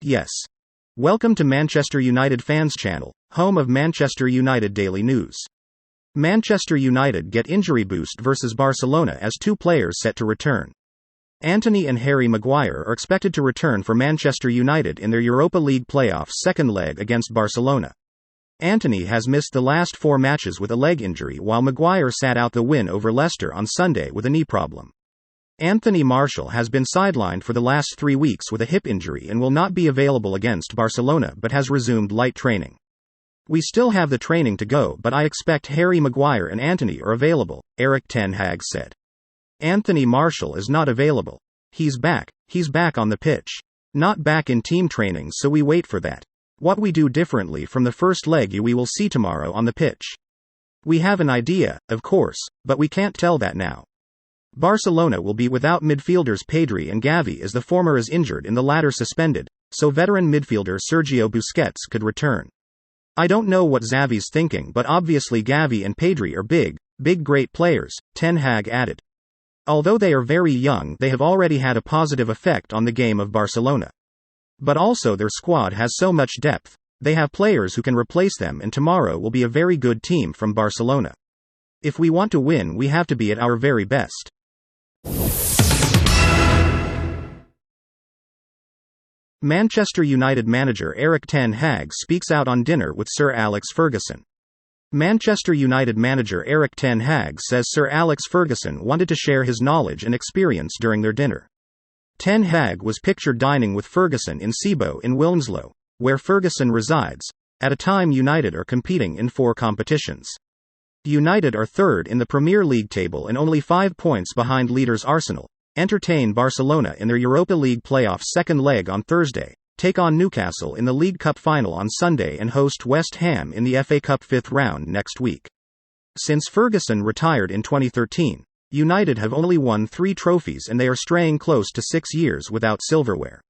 Yes. Welcome to Manchester United Fans Channel, home of Manchester United Daily News. Manchester United get injury boost versus Barcelona as two players set to return. Antony and Harry Maguire are expected to return for Manchester United in their Europa League playoffs second leg against Barcelona. Antony has missed the last 4 matches with a leg injury, while Maguire sat out the win over Leicester on Sunday with a knee problem. Anthony Martial has been sidelined for the last 3 weeks with a hip injury and will not be available against Barcelona but has resumed light training. We still have the training to go, but I expect Harry Maguire and Antony are available, Erik ten Hag said. Anthony Martial is not available. He's back on the pitch. Not back in team training, so we wait for that. What we do differently from the first leg we will see tomorrow on the pitch. We have an idea, of course, but we can't tell that now. Barcelona will be without midfielders Pedri and Gavi as the former is injured and the latter suspended, so veteran midfielder Sergio Busquets could return. I don't know what Xavi's thinking, but obviously Gavi and Pedri are big great players, Ten Hag added. Although they are very young, they have already had a positive effect on the game of Barcelona. But also their squad has so much depth, they have players who can replace them, and tomorrow will be a very good team from Barcelona. If we want to win, we have to be at our very best. Manchester United manager Erik ten Hag speaks out on dinner with Sir Alex Ferguson. Manchester United manager Erik ten Hag says Sir Alex Ferguson wanted to share his knowledge and experience during their dinner. Ten Hag was pictured dining with Ferguson in Sibo in Wilmslow, where Ferguson resides, at a time United are competing in 4 competitions. United are third in the Premier League table and only 5 points behind leaders Arsenal, entertain Barcelona in their Europa League playoffs second leg on Thursday, take on Newcastle in the League Cup final on Sunday and host West Ham in the FA Cup 5th round next week. Since Ferguson retired in 2013, United have only won 3 trophies and they are straying close to 6 years without silverware.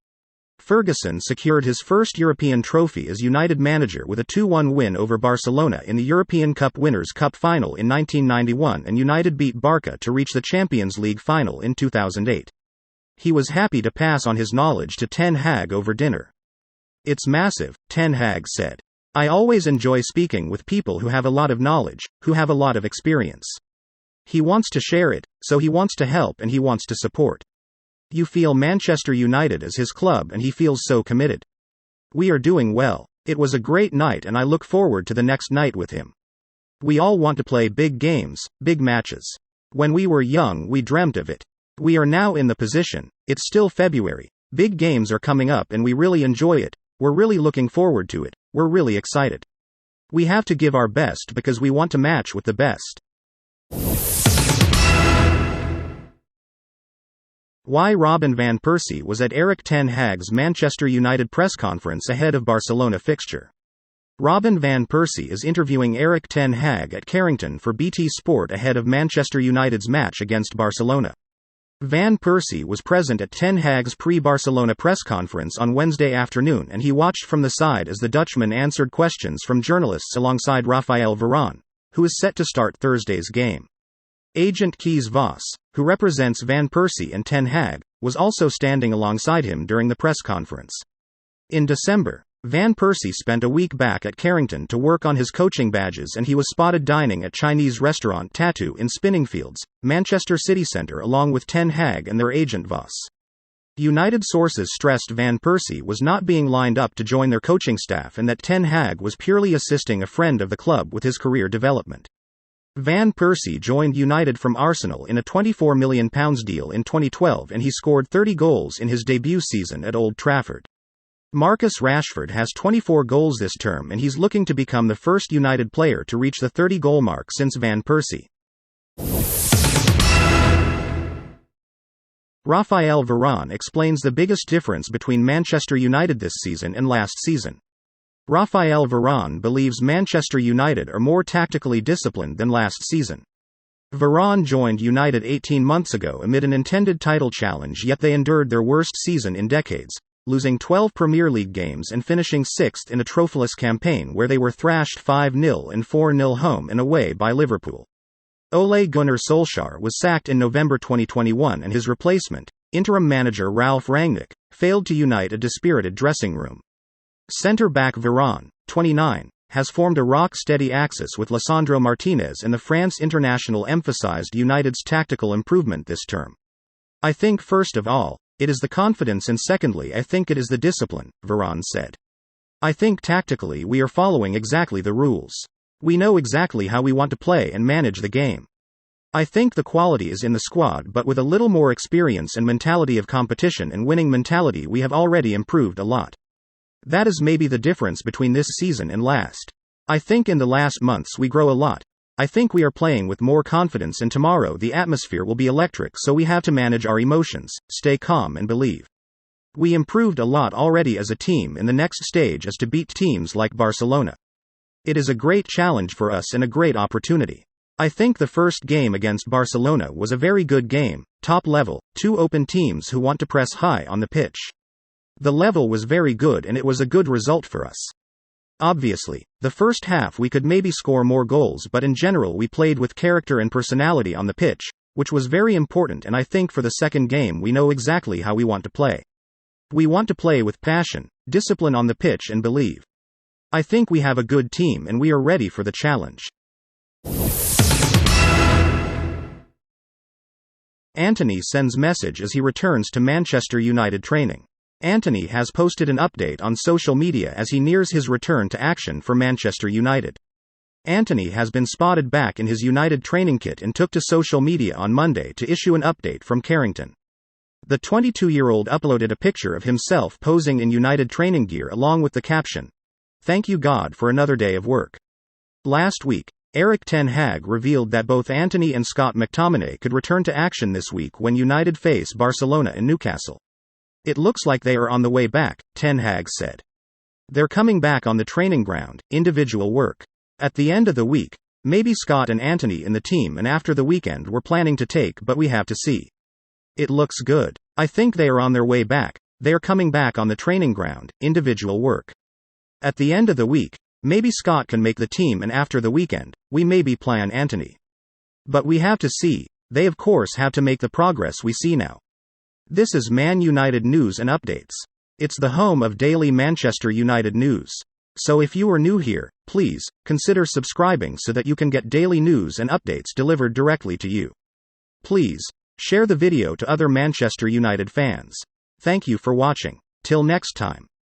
Ferguson secured his first European trophy as United manager with a 2-1 win over Barcelona in the European Cup Winners' Cup final in 1991, and United beat Barca to reach the Champions League final in 2008. He was happy to pass on his knowledge to Ten Hag over dinner. It's massive, Ten Hag said. I always enjoy speaking with people who have a lot of knowledge, who have a lot of experience. He wants to share it, so he wants to help and he wants to support. You feel Manchester United as his club and he feels so committed. We are doing well. It was a great night and I look forward to the next night with him. We all want to play big games, big matches. When we were young we dreamt of it. We are now in the position. It's still February. Big games are coming up and we really enjoy it. We're really looking forward to it. We're really excited. We have to give our best because we want to match with the best. Why Robin van Persie was at Erik ten Hag's Manchester United press conference ahead of Barcelona fixture. Robin van Persie is interviewing Erik ten Hag at Carrington for BT Sport ahead of Manchester United's match against Barcelona. Van Persie was present at Ten Hag's pre-Barcelona press conference on Wednesday afternoon and he watched from the side as the Dutchman answered questions from journalists alongside Rafael Varane, who is set to start Thursday's game. Agent Kees Voss, who represents Van Persie and Ten Hag, was also standing alongside him during the press conference. In December, Van Persie spent a week back at Carrington to work on his coaching badges and he was spotted dining at Chinese restaurant Tattoo in Spinningfields, Manchester city centre along with Ten Hag and their agent Voss. United sources stressed Van Persie was not being lined up to join their coaching staff and that Ten Hag was purely assisting a friend of the club with his career development. Van Persie joined United from Arsenal in a £24 million deal in 2012 and he scored 30 goals in his debut season at Old Trafford. Marcus Rashford has 24 goals this term and he's looking to become the first United player to reach the 30-goal mark since Van Persie. Rafael Varane explains the biggest difference between Manchester United this season and last season. Rafael Varane believes Manchester United are more tactically disciplined than last season. Varane joined United 18 months ago amid an intended title challenge, yet they endured their worst season in decades, losing 12 Premier League games and finishing 6th in a trophyless campaign where they were thrashed 5-0 and 4-0 home and away by Liverpool. Ole Gunnar Solskjaer was sacked in November 2021 and his replacement, Interim manager Ralf Rangnick failed to unite a dispirited dressing room. Centre-back Varane, 29, has formed a rock-steady axis with Lisandro Martinez, and the France international emphasized United's tactical improvement this term. I think first of all, it is the confidence, and secondly I think it is the discipline, Varane said. I think tactically we are following exactly the rules. We know exactly how we want to play and manage the game. I think the quality is in the squad, but with a little more experience and mentality of competition and winning mentality we have already improved a lot. That is maybe the difference between this season and last. I think in the last months we grow a lot. I think we are playing with more confidence, and tomorrow the atmosphere will be electric, so we have to manage our emotions, stay calm and believe. We improved a lot already as a team, and the next stage is to beat teams like Barcelona. It is a great challenge for us and a great opportunity. I think the first game against Barcelona was a very good game, top level, two open teams who want to press high on the pitch. The level was very good and it was a good result for us. Obviously, the first half we could maybe score more goals, but in general we played with character and personality on the pitch, which was very important, and I think for the second game we know exactly how we want to play. We want to play with passion, discipline on the pitch and believe. I think we have a good team and we are ready for the challenge. Antony sends message as he returns to Manchester United training. Antony has posted an update on social media as he nears his return to action for Manchester United. Antony has been spotted back in his United training kit and took to social media on Monday to issue an update from Carrington. The 22-year-old uploaded a picture of himself posing in United training gear along with the caption, "Thank you God for another day of work." Last week, Erik ten Hag revealed that both Antony and Scott McTominay could return to action this week when United face Barcelona and Newcastle. It looks like they are on the way back, ten Hag said. They're coming back on the training ground, individual work. At the end of the week, maybe Scott and Antony in the team, and after the weekend we're planning to take, but we have to see. It looks good. I think they are on their way back, they are coming back on the training ground, individual work. At the end of the week, maybe Scott can make the team, and after the weekend, we maybe plan Antony. But we have to see, they of course have to make the progress we see now. This is Man United news and updates. It's the home of daily Manchester United news. So if you are new here, please consider subscribing so that you can get daily news and updates delivered directly to you. Please share the video to other Manchester United fans. Thank you for watching. Till next time.